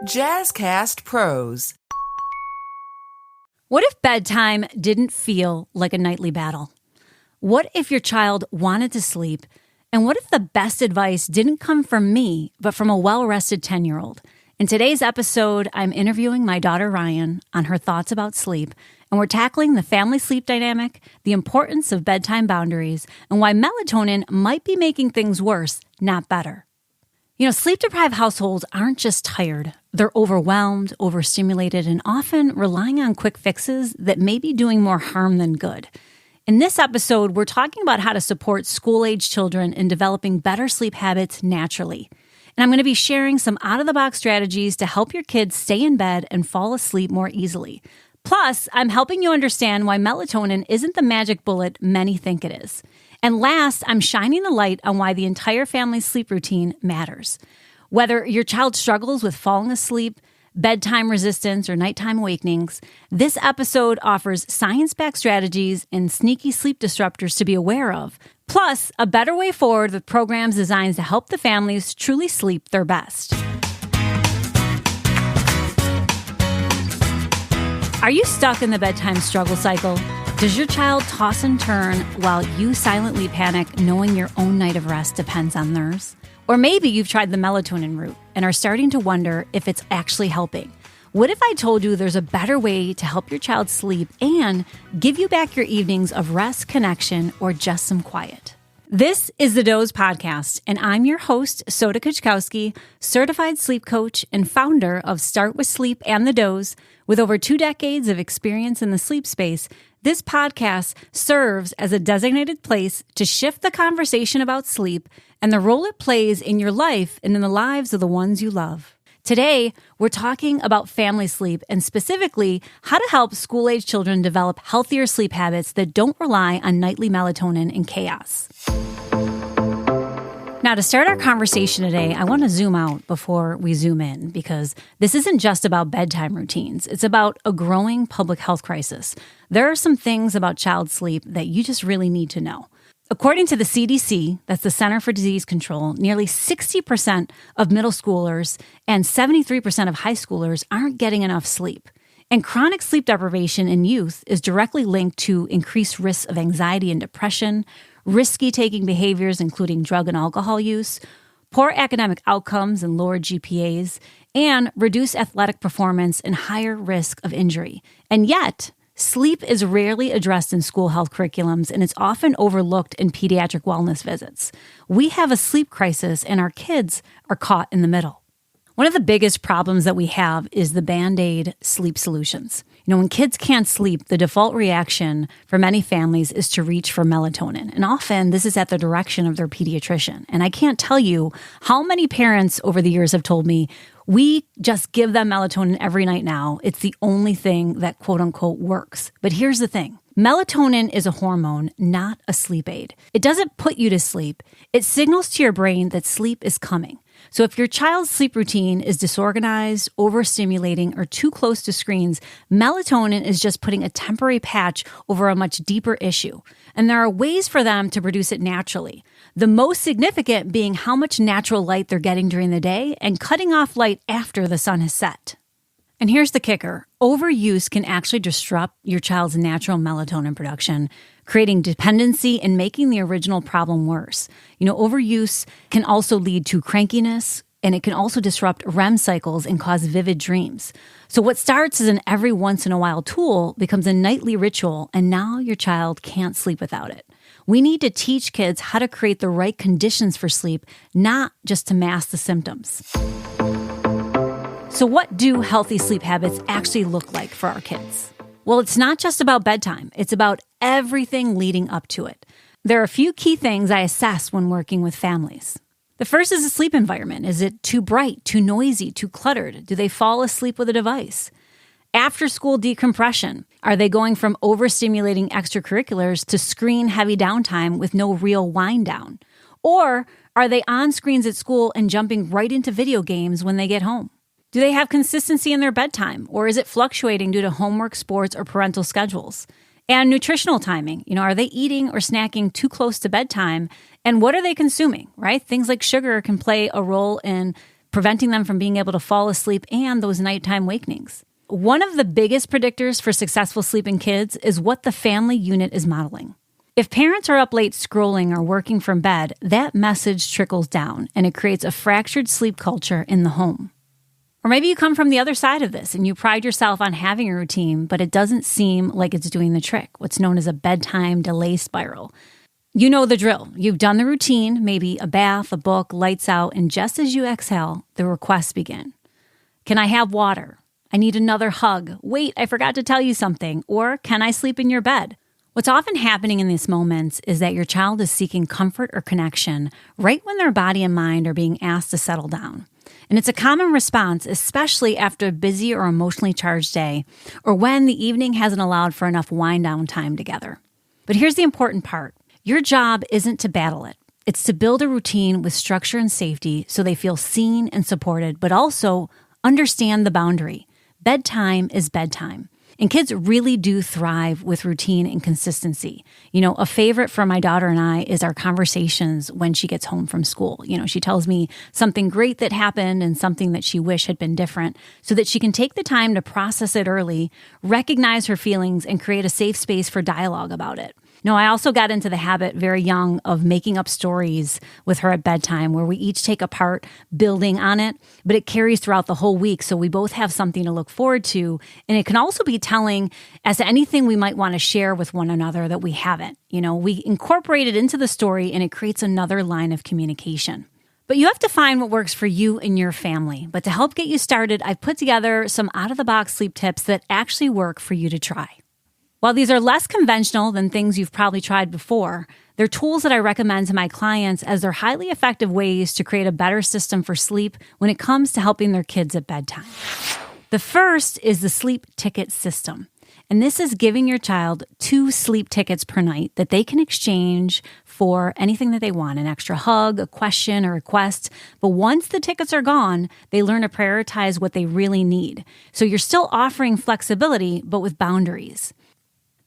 Jazzcast Pros. What if bedtime didn't feel like a nightly battle? What if your child wanted to sleep? And what if the best advice didn't come from me, but from a well-rested 10-year-old? In today's episode, I'm interviewing my daughter Ryan on her thoughts about sleep, and we're tackling the family sleep dynamic, the importance of bedtime boundaries, and why melatonin might be making things worse, not better. You know, sleep-deprived households aren't just tired. They're overwhelmed, overstimulated, and often relying on quick fixes that may be doing more harm than good. In this episode, we're talking about how to support school-age children in developing better sleep habits naturally. And I'm going to be sharing some out-of-the-box strategies to help your kids stay in bed and fall asleep more easily. Plus, I'm helping you understand why melatonin isn't the magic bullet many think it is. And last, I'm shining the light on why the entire family's sleep routine matters. Whether your child struggles with falling asleep, bedtime resistance, or nighttime awakenings, this episode offers science-backed strategies and sneaky sleep disruptors to be aware of, plus a better way forward with programs designed to help the families truly sleep their best. Are you stuck in the bedtime struggle cycle? Does your child toss and turn while you silently panic, knowing your own night of rest depends on theirs? Or maybe you've tried the melatonin route and are starting to wonder if it's actually helping. What if I told you there's a better way to help your child sleep and give you back your evenings of rest, connection, or just some quiet? This is the Doze Podcast, and I'm your host, Soda Kuczkowski, certified sleep coach and founder of Start With Sleep and the Doze. With over 2 decades of experience in the sleep space, this podcast serves as a designated place to shift the conversation about sleep and the role it plays in your life and in the lives of the ones you love. Today, we're talking about family sleep and specifically how to help school-age children develop healthier sleep habits that don't rely on nightly melatonin and chaos. Now, to start our conversation today, I want to zoom out before we zoom in because this isn't just about bedtime routines. It's about a growing public health crisis. There are some things about child sleep that you just really need to know. According to the CDC, that's the Center for Disease Control, nearly 60% of middle schoolers and 73% of high schoolers aren't getting enough sleep. And chronic sleep deprivation in youth is directly linked to increased risks of anxiety and depression, risky taking behaviors including drug and alcohol use, poor academic outcomes and lower GPAs, and reduced athletic performance and higher risk of injury. And yet, sleep is rarely addressed in school health curriculums, and it's often overlooked in pediatric wellness visits. We have a sleep crisis, and our kids are caught in the middle. One of the biggest problems that we have is the Band-Aid sleep solutions. You know, when kids can't sleep, the default reaction for many families is to reach for melatonin. And often this is at the direction of their pediatrician. And I can't tell you how many parents over the years have told me, we just give them melatonin every night now. It's the only thing that quote unquote works. But here's the thing. Melatonin is a hormone, not a sleep aid. It doesn't put you to sleep. It signals to your brain that sleep is coming. So if your child's sleep routine is disorganized, overstimulating, or too close to screens, melatonin is just putting a temporary patch over a much deeper issue. And there are ways for them to produce it naturally. The most significant being how much natural light they're getting during the day and cutting off light after the sun has set. And here's the kicker. Overuse can actually disrupt your child's natural melatonin production, creating dependency and making the original problem worse. You know, overuse can also lead to crankiness, and it can also disrupt REM cycles and cause vivid dreams. So what starts as an every once in a while tool becomes a nightly ritual, and now your child can't sleep without it. We need to teach kids how to create the right conditions for sleep, not just to mask the symptoms. So what do healthy sleep habits actually look like for our kids? Well, it's not just about bedtime. It's about everything leading up to it. There are a few key things I assess when working with families. The first is the sleep environment. Is it too bright, too noisy, too cluttered? Do they fall asleep with a device? After school decompression, are they going from overstimulating extracurriculars to screen-heavy downtime with no real wind down? Or are they on screens at school and jumping right into video games when they get home? Do they have consistency in their bedtime, or is it fluctuating due to homework, sports, or parental schedules? And nutritional timing, are they eating or snacking too close to bedtime? And what are they consuming, right? Things like sugar can play a role in preventing them from being able to fall asleep and those nighttime wakenings. One of the biggest predictors for successful sleep in kids is what the family unit is modeling. If parents are up late scrolling or working from bed, that message trickles down and it creates a fractured sleep culture in the home. Or maybe you come from the other side of this and you pride yourself on having a routine, but it doesn't seem like it's doing the trick, what's known as a bedtime delay spiral. You know the drill. You've done the routine, maybe a bath, a book, lights out, and just as you exhale, the requests begin. Can I have water? I need another hug. Wait, I forgot to tell you something. Or can I sleep in your bed? What's often happening in these moments is that your child is seeking comfort or connection right when their body and mind are being asked to settle down. And it's a common response, especially after a busy or emotionally charged day, or when the evening hasn't allowed for enough wind down time together. But here's the important part. Your job isn't to battle it. It's to build a routine with structure and safety so they feel seen and supported, but also understand the boundary. Bedtime is bedtime. And kids really do thrive with routine and consistency. You know, a favorite for my daughter and I is our conversations when she gets home from school. You know, she tells me something great that happened and something that she wished had been different so that she can take the time to process it early, recognize her feelings, and create a safe space for dialogue about it. No, I also got into the habit very young of making up stories with her at bedtime where we each take a part building on it, but it carries throughout the whole week. So we both have something to look forward to. And it can also be telling as to anything we might want to share with one another that we haven't. You know, we incorporate it into the story and it creates another line of communication. But you have to find what works for you and your family. But to help get you started, I've put together some out-of-the-box sleep tips that actually work for you to try. While these are less conventional than things you've probably tried before, they're tools that I recommend to my clients as they're highly effective ways to create a better system for sleep when it comes to helping their kids at bedtime. The first is the sleep ticket system. And this is giving your child 2 sleep tickets per night that they can exchange for anything that they want, an extra hug, a question, or request. But once the tickets are gone, they learn to prioritize what they really need. So you're still offering flexibility, but with boundaries.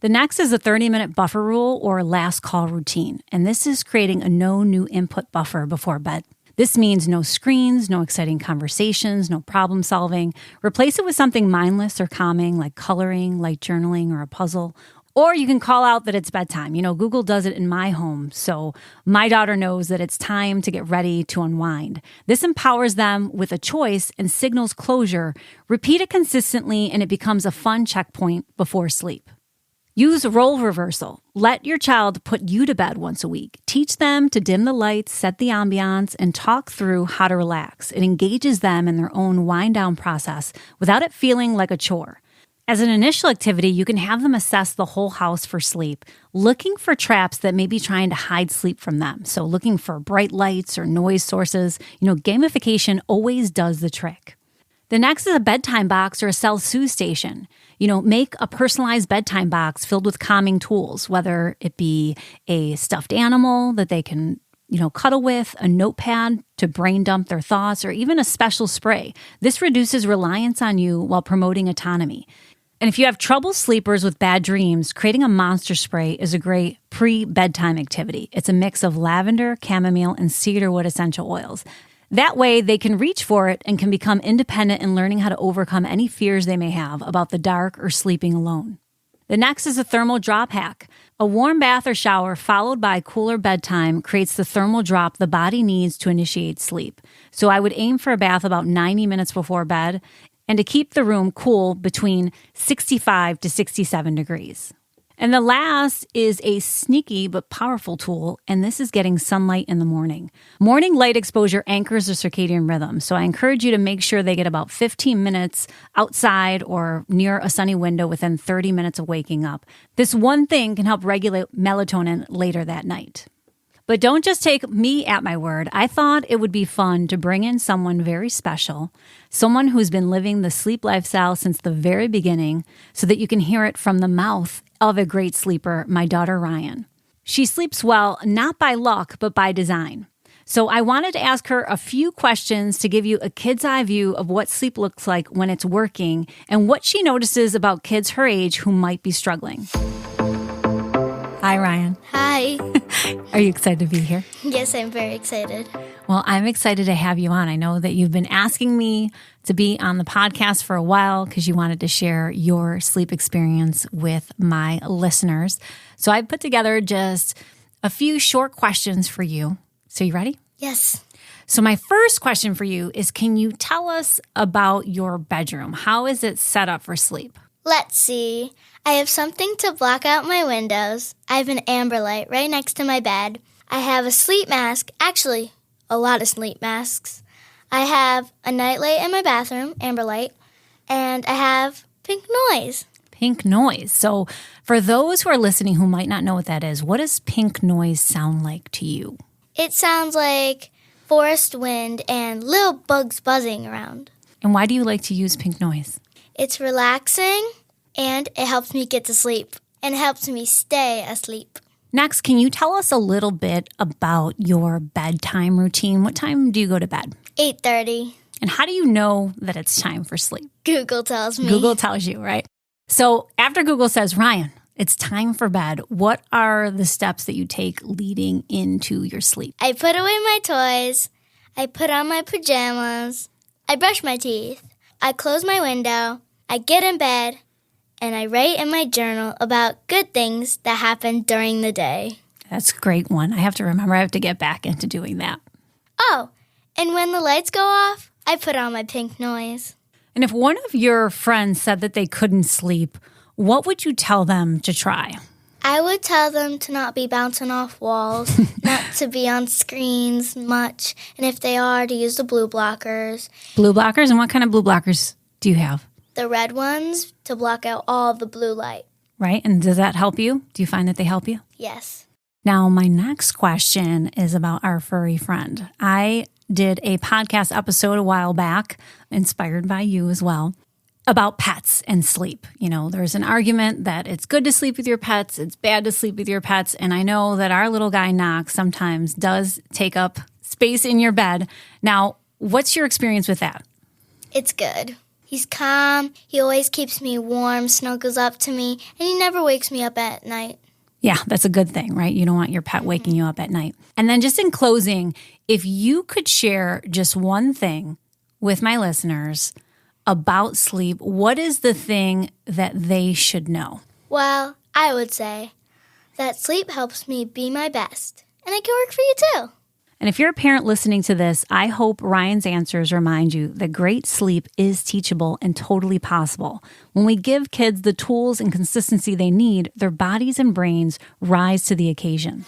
The next is the 30-minute buffer rule or last call routine, and this is creating a no new input buffer before bed. This means no screens, no exciting conversations, no problem solving. Replace it with something mindless or calming like coloring, light journaling, or a puzzle. Or you can call out that it's bedtime. You know, Google does it in my home, so my daughter knows that it's time to get ready to unwind. This empowers them with a choice and signals closure. Repeat it consistently, and it becomes a fun checkpoint before sleep. Use role reversal. Let your child put you to bed once a week. Teach them to dim the lights, set the ambiance, and talk through how to relax. It engages them in their own wind-down process without it feeling like a chore. As an initial activity, you can have them assess the whole house for sleep, looking for traps that may be trying to hide sleep from them. So looking for bright lights or noise sources. You know, gamification always does the trick. The next is a bedtime box or a self-soothe station. You know, make a personalized bedtime box filled with calming tools, whether it be a stuffed animal that they can, cuddle with, a notepad to brain dump their thoughts, or even a special spray. This reduces reliance on you while promoting autonomy. And if you have trouble sleepers with bad dreams, creating a monster spray is a great pre-bedtime activity. It's a mix of lavender, chamomile, and cedarwood essential oils. That way, they can reach for it and can become independent in learning how to overcome any fears they may have about the dark or sleeping alone. The next is a thermal drop hack. A warm bath or shower followed by cooler bedtime creates the thermal drop the body needs to initiate sleep. So I would aim for a bath about 90 minutes before bed and to keep the room cool between 65 to 67 degrees. And the last is a sneaky but powerful tool, and this is getting sunlight in the morning. Morning light exposure anchors the circadian rhythm, so I encourage you to make sure they get about 15 minutes outside or near a sunny window within 30 minutes of waking up. This one thing can help regulate melatonin later that night. But don't just take me at my word. I thought it would be fun to bring in someone very special, someone who's been living the sleep lifestyle since the very beginning, so that you can hear it from the mouth of a great sleeper, my daughter Ryan. She sleeps well, not by luck, but by design. So I wanted to ask her a few questions to give you a kid's eye view of what sleep looks like when it's working and what she notices about kids her age who might be struggling. Hi, Ryan. Hi. Are you excited to be here? Yes, I'm very excited. Well, I'm excited to have you on. I know that you've been asking me to be on the podcast for a while because you wanted to share your sleep experience with my listeners. So I put together just a few short questions for you. So you ready? Yes. So my first question for you is, can you tell us about your bedroom? How is it set up for sleep? Let's see. I have something to block out my windows. I have an amber light right next to my bed. I have a sleep mask, actually, a lot of sleep masks. I have a nightlight in my bathroom, amber light, and I have pink noise. Pink noise. So for those who are listening who might not know what that is, what does pink noise sound like to you? It sounds like forest wind and little bugs buzzing around. And why do you like to use pink noise? It's relaxing, and it helps me get to sleep, and helps me stay asleep. Next, can you tell us a little bit about your bedtime routine? What time do you go to bed? 8:30. And how do you know that it's time for sleep? Google tells me. Google tells you, right? So after Google says, Ryan, it's time for bed, what are the steps that you take leading into your sleep? I put away my toys. I put on my pajamas. I brush my teeth. I close my window. I get in bed. And I write in my journal about good things that happened during the day. That's a great one. I have to get back into doing that. Oh, and when the lights go off, I put on my pink noise. And if one of your friends said that they couldn't sleep, what would you tell them to try? I would tell them to not be bouncing off walls, not to be on screens much, and if they are, to use the blue blockers. Blue blockers? And what kind of blue blockers do you have? The red ones to block out all the blue light. Right. And does that help you? Do you find that they help you? Yes. Now, my next question is about our furry friend. I did a podcast episode a while back, inspired by you as well, about pets and sleep. You know, there's an argument that it's good to sleep with your pets, it's bad to sleep with your pets. And I know that our little guy, Knox, sometimes does take up space in your bed. Now, what's your experience with that? It's good. He's calm, he always keeps me warm, snuggles up to me, and he never wakes me up at night. Yeah, that's a good thing, right? You don't want your pet waking you up at night. And then just in closing, if you could share just one thing with my listeners about sleep, what is the thing that they should know? Well, I would say that sleep helps me be my best, and it can work for you too. And if you're a parent listening to this, I hope Ryan's answers remind you that great sleep is teachable and totally possible. When we give kids the tools and consistency they need, their bodies and brains rise to the occasion.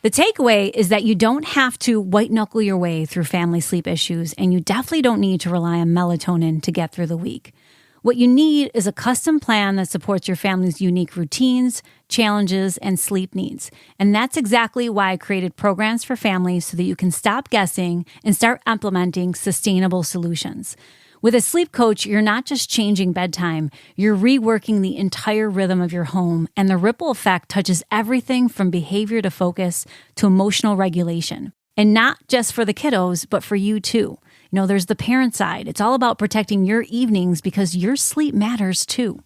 The takeaway is that you don't have to white-knuckle your way through family sleep issues, and you definitely don't need to rely on melatonin to get through the week. What you need is a custom plan that supports your family's unique routines, challenges, and sleep needs. And that's exactly why I created programs for families so that you can stop guessing and start implementing sustainable solutions. With a sleep coach, you're not just changing bedtime, you're reworking the entire rhythm of your home, and the ripple effect touches everything from behavior to focus to emotional regulation. And not just for the kiddos, but for you too. You know, there's the parent side. It's all about protecting your evenings because your sleep matters too.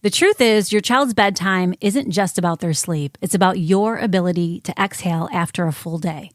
The truth is, your child's bedtime isn't just about their sleep. It's about your ability to exhale after a full day.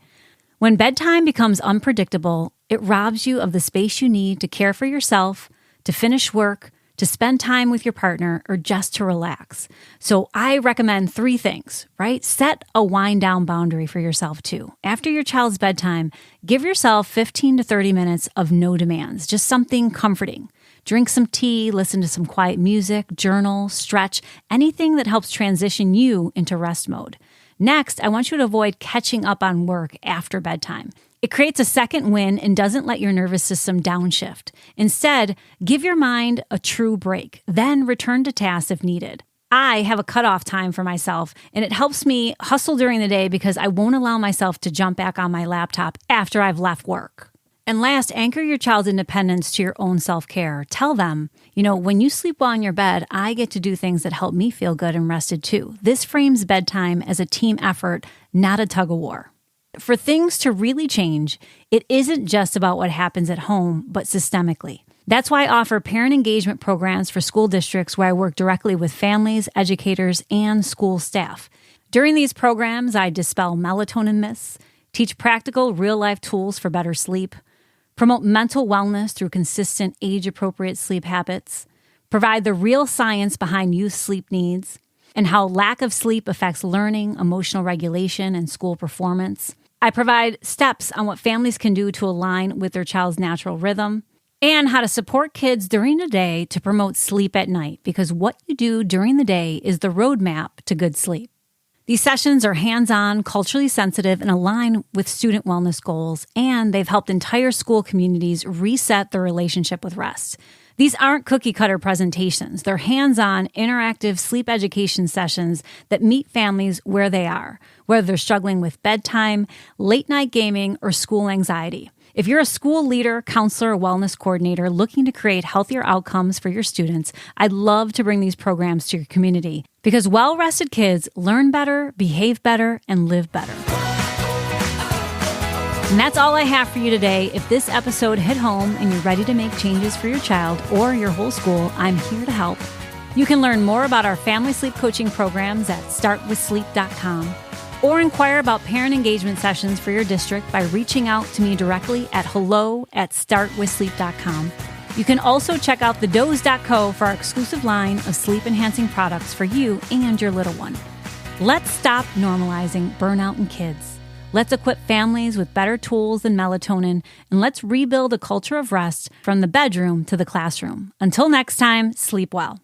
When bedtime becomes unpredictable, it robs you of the space you need to care for yourself, to finish work, to spend time with your partner, or just to relax. So I recommend 3 things, right? Set a wind down boundary for yourself too. After your child's bedtime, give yourself 15 to 30 minutes of no demands, just something comforting. Drink some tea, listen to some quiet music, journal, stretch, anything that helps transition you into rest mode. Next, I want you to avoid catching up on work after bedtime. It creates a second win and doesn't let your nervous system downshift. Instead, give your mind a true break, then return to tasks if needed. I have a cutoff time for myself, and it helps me hustle during the day because I won't allow myself to jump back on my laptop after I've left work. And last, anchor your child's independence to your own self-care. Tell them, when you sleep well in your bed, I get to do things that help me feel good and rested too. This frames bedtime as a team effort, not a tug-of-war. For things to really change, it isn't just about what happens at home, but systemically. That's why I offer parent engagement programs for school districts where I work directly with families, educators, and school staff. During these programs, I dispel melatonin myths, teach practical, real-life tools for better sleep, promote mental wellness through consistent, age-appropriate sleep habits, provide the real science behind youth sleep needs, and how lack of sleep affects learning, emotional regulation, and school performance. I provide steps on what families can do to align with their child's natural rhythm, and how to support kids during the day to promote sleep at night, because what you do during the day is the roadmap to good sleep. These sessions are hands-on, culturally sensitive, and align with student wellness goals, and they've helped entire school communities reset their relationship with rest. These aren't cookie-cutter presentations. They're hands-on, interactive sleep education sessions that meet families where they are, whether they're struggling with bedtime, late-night gaming, or school anxiety. If you're a school leader, counselor, or wellness coordinator looking to create healthier outcomes for your students, I'd love to bring these programs to your community, because well-rested kids learn better, behave better, and live better. And that's all I have for you today. If this episode hit home and you're ready to make changes for your child or your whole school, I'm here to help. You can learn more about our family sleep coaching programs at startwithsleep.com or inquire about parent engagement sessions for your district by reaching out to me directly at hello@startwithsleep.com. You can also check out the Doze.co for our exclusive line of sleep-enhancing products for you and your little one. Let's stop normalizing burnout in kids. Let's equip families with better tools than melatonin, and let's rebuild a culture of rest from the bedroom to the classroom. Until next time, sleep well.